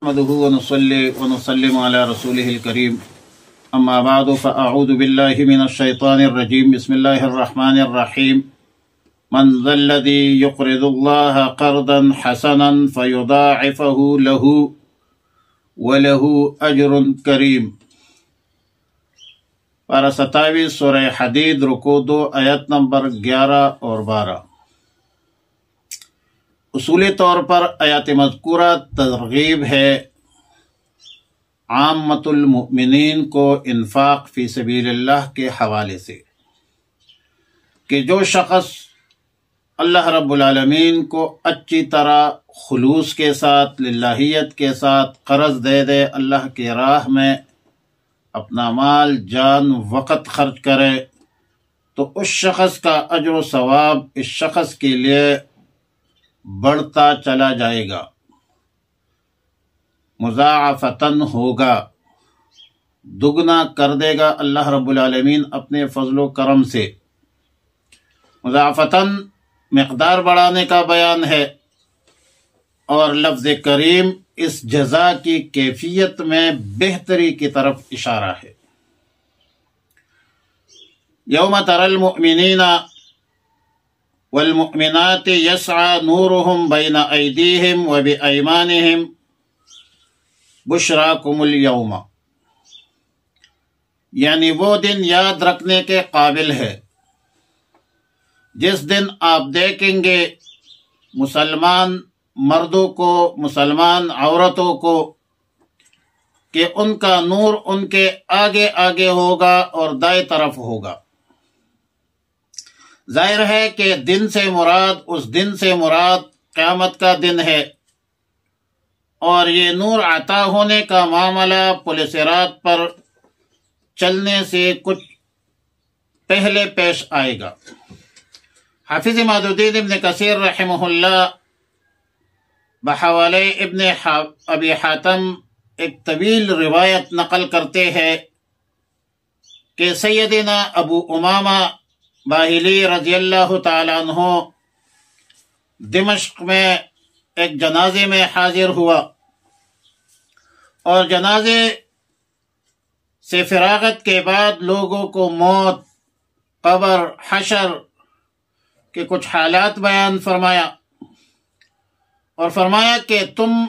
نحمده ونصلي ونسلم على رسوله الكريم اما بعد فاعوذ بالله من الشيطان الرجيم بسم الله الرحمن الرحيم من ذا الذي يقرض الله قرضا حسنا فيضاعفه له وله اجر كريم۔ پارہ 27 سورہ حدید رکوع 2 آیت نمبر 11 اور 12۔ اصولی طور پر آیات مذکورہ ترغیب ہے عامۃ المؤمنین کو انفاق فی سبیل اللہ کے حوالے سے، کہ جو شخص اللہ رب العالمین کو اچھی طرح خلوص کے ساتھ، للہیت کے ساتھ قرض دے دے، اللہ کی راہ میں اپنا مال، جان، وقت خرچ کرے، تو اس شخص کا اجر و ثواب اس شخص کے لیے بڑھتا چلا جائے گا، مضاعفتاً ہوگا، دگنا کر دے گا اللہ رب العالمین اپنے فضل و کرم سے۔ مضاعفتاً مقدار بڑھانے کا بیان ہے، اور لفظ کریم اس جزا کی کیفیت میں بہتری کی طرف اشارہ ہے۔ یوم تری المؤمنین والمؤمنات یسعی نورهم بین ایدیہم وبایمانہم بشراکم اليوم، یعنی وہ دن یاد رکھنے کے قابل ہے جس دن آپ دیکھیں گے مسلمان مردوں کو، مسلمان عورتوں کو، کہ ان کا نور ان کے آگے آگے ہوگا اور دائیں طرف ہوگا۔ ظاہر ہے کہ دن سے مراد، اس دن سے مراد قیامت کا دن ہے، اور یہ نور عطا ہونے کا معاملہ پل صراط پر چلنے سے کچھ پہلے پیش آئے گا۔ حافظ عماد الدین ابن کثیر رحمہ اللہ بحوالے ابن ابی حاتم ایک طویل روایت نقل کرتے ہیں کہ سیدنا ابو امامہ باہلی رضی اللہ تعالیٰ عنہ دمشق میں ایک جنازے میں حاضر ہوا، اور جنازے سے فراغت کے بعد لوگوں کو موت، قبر، حشر کے کچھ حالات بیان فرمایا، اور فرمایا کہ تم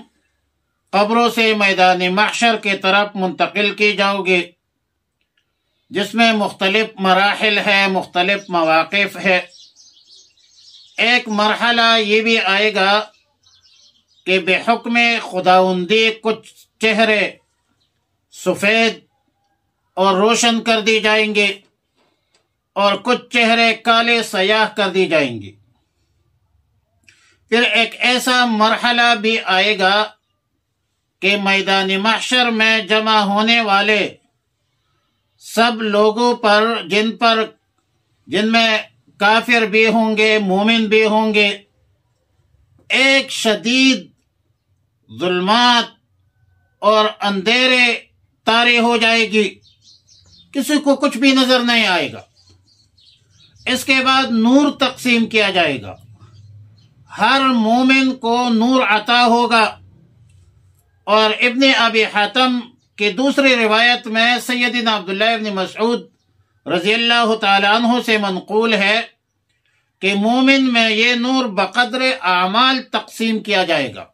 قبروں سے میدان محشر کی طرف منتقل کی جاؤ گے، جس میں مختلف مراحل ہے، مختلف مواقف ہے۔ ایک مرحلہ یہ بھی آئے گا کہ بحکم خداوندی کچھ چہرے سفید اور روشن کر دی جائیں گے، اور کچھ چہرے کالے سیاہ کر دی جائیں گے۔ پھر ایک ایسا مرحلہ بھی آئے گا کہ میدان محشر میں جمع ہونے والے سب لوگوں پر، جن میں کافر بھی ہوں گے، مومن بھی ہوں گے، ایک شدید ظلمات اور اندھیرے طاری ہو جائے گی، کسی کو کچھ بھی نظر نہیں آئے گا۔ اس کے بعد نور تقسیم کیا جائے گا، ہر مومن کو نور عطا ہوگا۔ اور ابن ابی حاتم کی دوسری روایت میں سیدنا عبداللہ ابن مسعود رضی اللہ تعالیٰ عنہ سے منقول ہے کہ مومن میں یہ نور بقدر اعمال تقسیم کیا جائے گا۔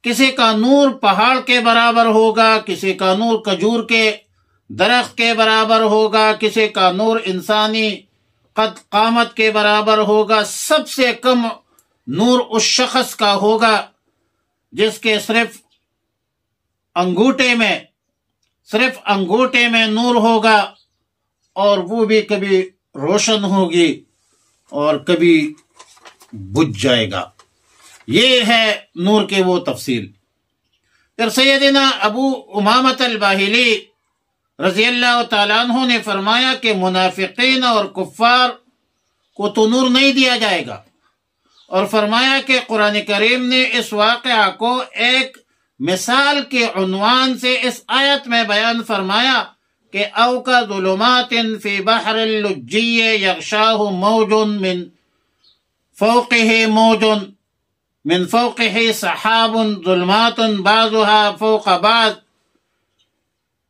کسی کا نور پہاڑ کے برابر ہوگا، کسی کا نور کھجور کے درخت کے برابر ہوگا، کسی کا نور انسانی قد قامت کے برابر ہوگا۔ سب سے کم نور اس شخص کا ہوگا جس کے صرف انگوٹے میں نور ہوگا، اور وہ بھی کبھی روشن ہوگی اور کبھی بجھ جائے گا۔ یہ ہے نور کے وہ تفصیل۔ پھر سیدنا ابو امامۃ الباہلی رضی اللہ تعالیٰ عنہ نے فرمایا کہ منافقین اور کفار کو تو نور نہیں دیا جائے گا، اور فرمایا کہ قرآن کریم نے اس واقعہ کو ایک مثال کے عنوان سے اس آیت میں بیان فرمایا کہ او کا ظلمات فی بحر اللجی یغشاہ موج من فوقہ موج من فوقه سحاب ظلمات بعضها فوق بعض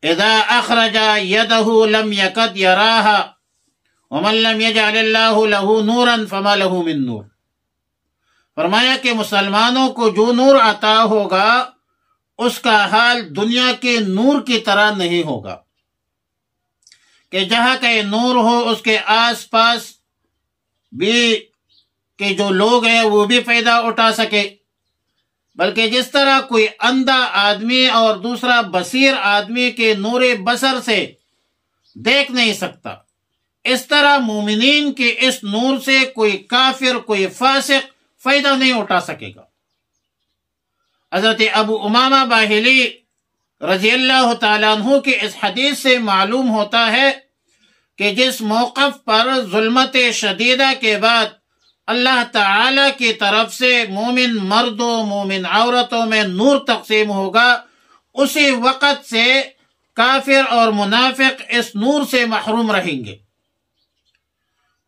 اذا اخرج يده لم يكد يراها ومن لم يجعل الله له نورا فما له من نور۔ فرمایا کہ مسلمانوں کو جو نور عطا ہوگا اس کا حال دنیا کے نور کی طرح نہیں ہوگا کہ جہاں کا نور ہو اس کے آس پاس بھی کہ جو لوگ ہیں وہ بھی فائدہ اٹھا سکے، بلکہ جس طرح کوئی اندھا آدمی اور دوسرا بصیر آدمی کے نور بصر سے دیکھ نہیں سکتا، اس طرح مومنین کے اس نور سے کوئی کافر کوئی فاسق فائدہ نہیں اٹھا سکے گا۔ حضرت ابو امامہ باہلی رضی اللہ تعالیٰ عنہ کی اس حدیث سے معلوم ہوتا ہے کہ جس موقف پر ظلمت شدیدہ کے بعد اللہ تعالی کی طرف سے مومن مردوں مومن عورتوں میں نور تقسیم ہوگا، اسی وقت سے کافر اور منافق اس نور سے محروم رہیں گے،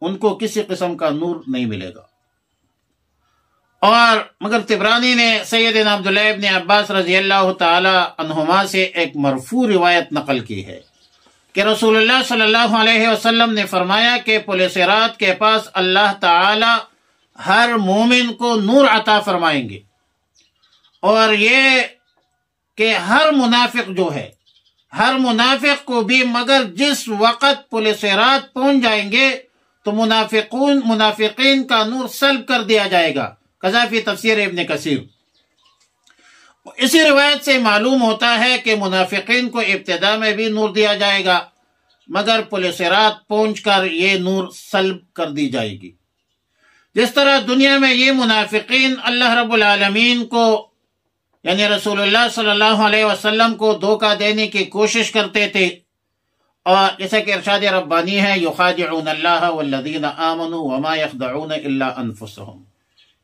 ان کو کسی قسم کا نور نہیں ملے گا۔ اور مگر طبرانی نے سیدنا عبداللہ ابن عباس رضی اللہ تعالی عنہما سے ایک مرفوع روایت نقل کی ہے کہ رسول اللہ صلی اللہ علیہ وسلم نے فرمایا کہ پل صراط کے پاس اللہ تعالی ہر مومن کو نور عطا فرمائیں گے، اور یہ کہ ہر منافق جو ہے ہر منافق کو بھی مگر جس وقت پل صراط پہنچ جائیں گے تو منافقین کا نور سلب کر دیا جائے گا، قضا فی تفسیر ابن کثیر۔ اسی روایت سے معلوم ہوتا ہے کہ منافقین کو ابتدا میں بھی نور دیا جائے گا، مگر پل صراط پہنچ کر یہ نور سلب کر دی جائے گی۔ جس طرح دنیا میں یہ منافقین اللہ رب العالمین کو یعنی رسول اللہ صلی اللہ علیہ وسلم کو دھوکہ دینے کی کوشش کرتے تھے، اور جیسا کہ ارشاد ربانی ہے یخادعون اللہ والذین آمنوا وما یخدعون الا انفسهم۔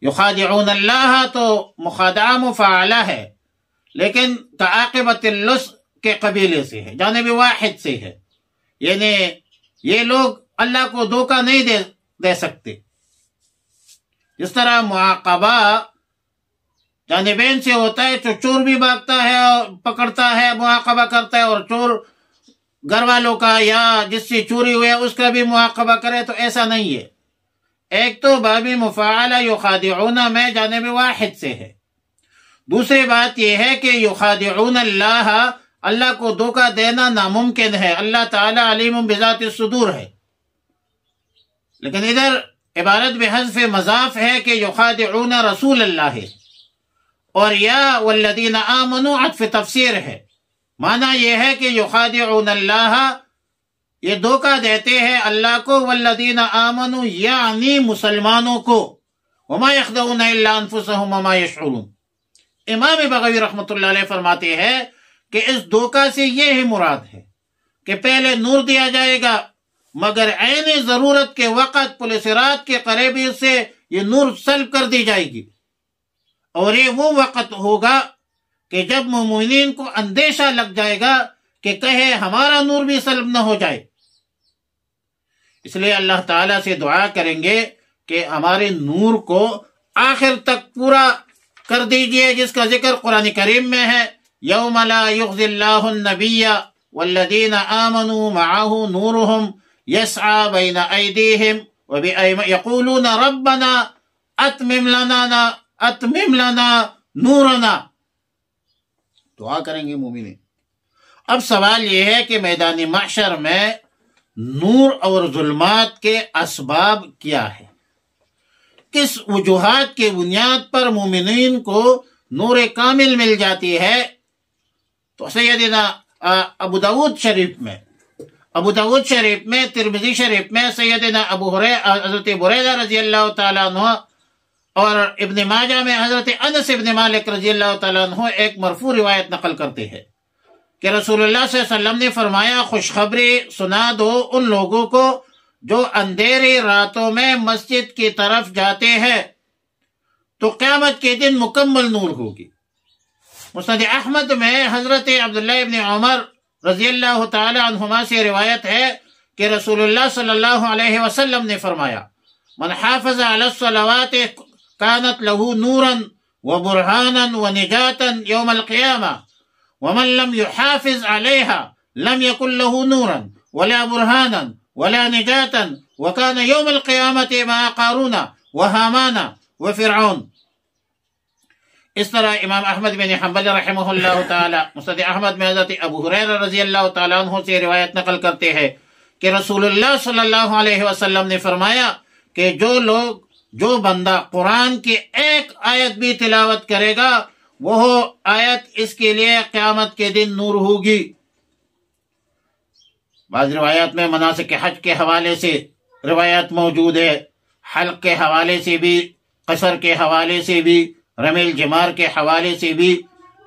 یخادعون اللہ تو مخادعہ مفاعلہ ہے، لیکن کعاقبت اللص کے قبیلے سے ہے، جانب واحد سے ہے، یعنی یہ لوگ اللہ کو دھوکہ نہیں دے سکتے۔ جس طرح معاقبہ جانبین سے ہوتا ہے، تو چور بھی بھاگتا ہے اور پکڑتا ہے معاقبہ کرتا ہے، اور چور گھر والوں کا یا جس سے چوری ہوئے اس کا بھی معاقبہ کرے، تو ایسا نہیں ہے۔ ایک تو باب مفاعلہ یخادعون میں جانب واحد سے ہے، دوسری بات یہ ہے کہ یخادعون اللہ، اللہ کو دھوکہ دینا ناممکن ہے، اللہ تعالی علیم بذات الصدور ہے، لیکن ادھر عبارت بحذف مضاف ہے کہ یخادعون رسول اللہ ہے، اور یا والذین آمنوا عطف تفسیر ہے، معنی یہ ہے کہ یخادعون اللہ یہ دھوکہ دیتے ہیں اللہ کو، والذین آمنوا یعنی مسلمانوں کو، وما یخدعون الا انفسهم وما یشعرون۔ امام بغوی رحمۃ اللہ علیہ فرماتے ہیں کہ اس دھوکہ سے یہ ہی مراد ہے کہ پہلے نور دیا جائے گا، مگر عین ضرورت کے وقت پل صراط کے قریبی سے یہ نور سلب کر دی جائے گی، اور یہ وہ وقت ہوگا کہ جب مومنین کو اندیشہ لگ جائے گا کہ کہیں ہمارا نور بھی سلب نہ ہو جائے۔ اس لیے اللہ تعالیٰ سے دعا کریں گے کہ ہمارے نور کو آخر تک پورا کر دیجئے، جس کا ذکر قرآن کریم میں ہے، یوم لا یخزی اللہ النبی والذین آمنوا معه نورهم یسعى بین ایدیہم یقولون ربنا اتمم لنا نورنا۔ دعا کریں گے مومنین۔ اب سوال یہ ہے کہ میدان محشر میں نور اور ظلمات کے اسباب کیا ہے، کس وجوہات کی بنیاد پر مومنین کو نور کامل مل جاتی ہے؟ تو سیدنا ابو داود شریف میں ترمذی شریف میں سیدنا حضرت بریدہ رضی اللہ تعالیٰ عنہ، اور ابن ماجہ میں حضرت انس ابن مالک رضی اللہ تعالیٰ عنہ ایک مرفوع روایت نقل کرتے ہیں کہ رسول اللہ صلی اللہ علیہ وسلم نے فرمایا، خوشخبری سنا دو ان لوگوں کو جو اندھیری راتوں میں مسجد کی طرف جاتے ہیں تو قیامت کے دن مکمل نور ہوگی۔ مسند احمد میں حضرت عبداللہ ابن عمر رضی اللہ تعالی عنہما سے روایت ہے کہ رسول اللہ صلی اللہ علیہ وسلم نے فرمایا، من حافظ علی الصلوات کانت له نورا وبرهانا ونجاة يوم القيامة ومن لم يحافظ عليها لم يكن له نورا ولا برهانا ولا نجاة وكان يوم القيامة مع قارون وهامان وفرعون۔ اس طرح امام احمد بن حنبل رحمہ اللہ تعالی مسند احمد میں حضرت ابو ہریرہ رضی اللہ تعالیٰ عنہ سے روایت نقل کرتے ہیں کہ رسول اللہ صلی اللہ علیہ وسلم نے فرمایا کہ جو بندہ قرآن کی ایک آیت بھی تلاوت کرے گا وہ آیت اس کے لیے قیامت کے دن نور ہوگی۔ بعض روایات میں مناسک حج کے حوالے سے روایات موجود ہے، حلق کے حوالے سے بھی، قصر کے حوالے سے بھی، رمی الجمار کے حوالے سے بھی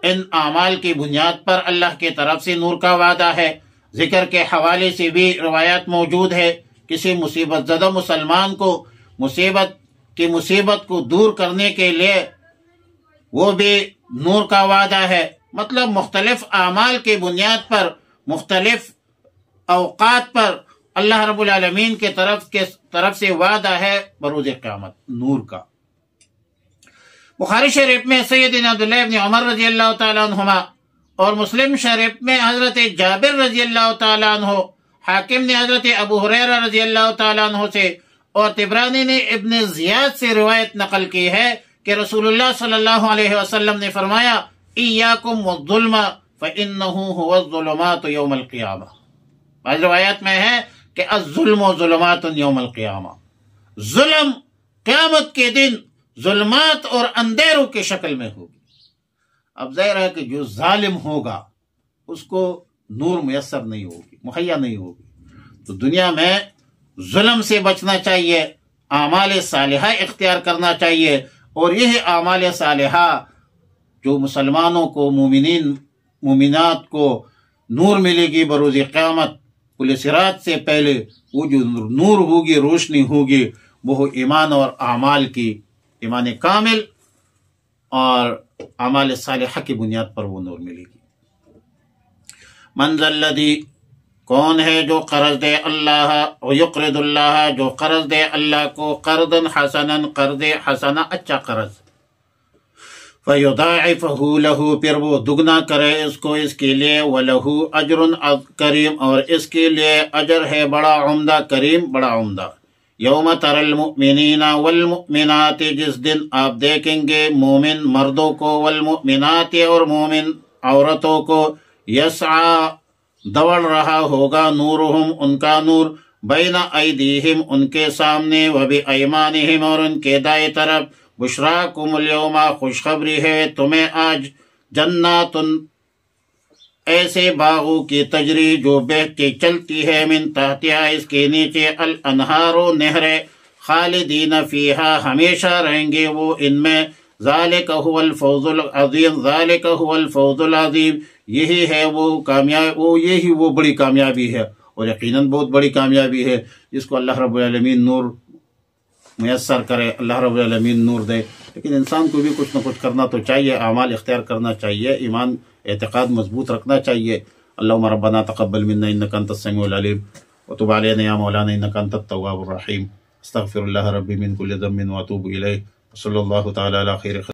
ان اعمال کی بنیاد پر اللہ کی طرف سے نور کا وعدہ ہے۔ ذکر کے حوالے سے بھی روایات موجود ہے، کسی مصیبت زدہ مسلمان کو مصیبت کو دور کرنے کے لیے وہ بھی نور کا وعدہ ہے۔ مطلب مختلف اعمال کی بنیاد پر مختلف اوقات پر اللہ رب العالمین کے طرف سے وعدہ ہے بروز قیامت نور کا۔ بخاری شریف میں سیدنا عبداللہ ابن عمر رضی اللہ تعالیٰ عنہما اور مسلم شریف میں حضرت جابر رضی اللہ تعالیٰ عنہ، حاکم نے حضرت ابو ہریرہ رضی اللہ تعالیٰ عنہ سے اور طبرانی نے ابن زیاد سے روایت نقل کی ہے کہ رسول اللہ صلی اللہ علیہ وسلم نے فرمایا ایاکم والظلم فإنہ هو الظلمات یوم القیامہ۔ بعض روایت میں ہے کہ الظلم ظلمات یوم القیامہ، ظلم قیامت کے دن ظلمات اور اندھیروں کی شکل میں ہوگی۔ اب ظاہر ہے کہ جو ظالم ہوگا اس کو نور میسر نہیں ہوگی، مہیا نہیں ہوگی۔ تو دنیا میں ظلم سے بچنا چاہیے، اعمال صالحہ اختیار کرنا چاہیے، اور یہ اعمال صالحہ جو مسلمانوں کو مومنات کو نور ملے گی بروز قیامت پل صراط سے پہلے، وہ جو نور ہوگی، روشنی ہوگی، وہ ایمان اور اعمال کی، ایمان کامل اور اعمال صالحہ کی بنیاد پر وہ نور ملے گی۔ من ذا الذی، کون ہے جو قرض دے اللہ، یقرض اللہ، جو قرض دے اللہ کو، قرضا حسنا، قرض حسنا اچھا قرض، فیضاعفہ لہ، پھر وہ دگنا کرے اس کو اس کے لیے، ولہ اجر کریم، اور اس کے لیے اجر ہے بڑا عمدہ، کریم بڑا عمدہ۔ یوم تر المؤمنین والمؤمنات، جس دن آپ دیکھیں گے مومن مردوں کو، والمؤمنات اور مومن عورتوں کو، یسعی دوڑ رہا ہوگا، نورہم ان کا نور، بین ایدیہم ان کے سامنے، وبایمانہم اور ان کے دائیں طرف، بشراکم اليوم خوشخبری ہے تمہیں آج، جنات ایسے باغوں کی تجری جو بہہ کے چلتی ہے، من تحتہا اس کے نیچے، الانہار نہریں، خالدین فیہا ہمیشہ رہیں گے وہ ان میں، ذالک هو الفوز العظیم، ذالک هو الفوز العظیم، یہی ہے وہ کامیابی، یہی وہ بڑی کامیابی ہے، اور یقیناً بہت بڑی کامیابی ہے جس کو اللہ رب العالمین نور میسر کرے، اللہ رب العالمین نور دے۔ لیکن انسان کو بھی کچھ نہ کچھ کرنا تو چاہیے، اعمال اختیار کرنا چاہیے، ایمان اعتقاد مضبوط رکھنا چاہیے۔ اللہم ربنا تقبل منا انک انت السمیع العلیم وتب علینا یا مولانا انک انت التواب الرحیم، استغفر اللہ ربی من کل ذنب واتوب الیہ، صلی اللہ تعالی علی خیر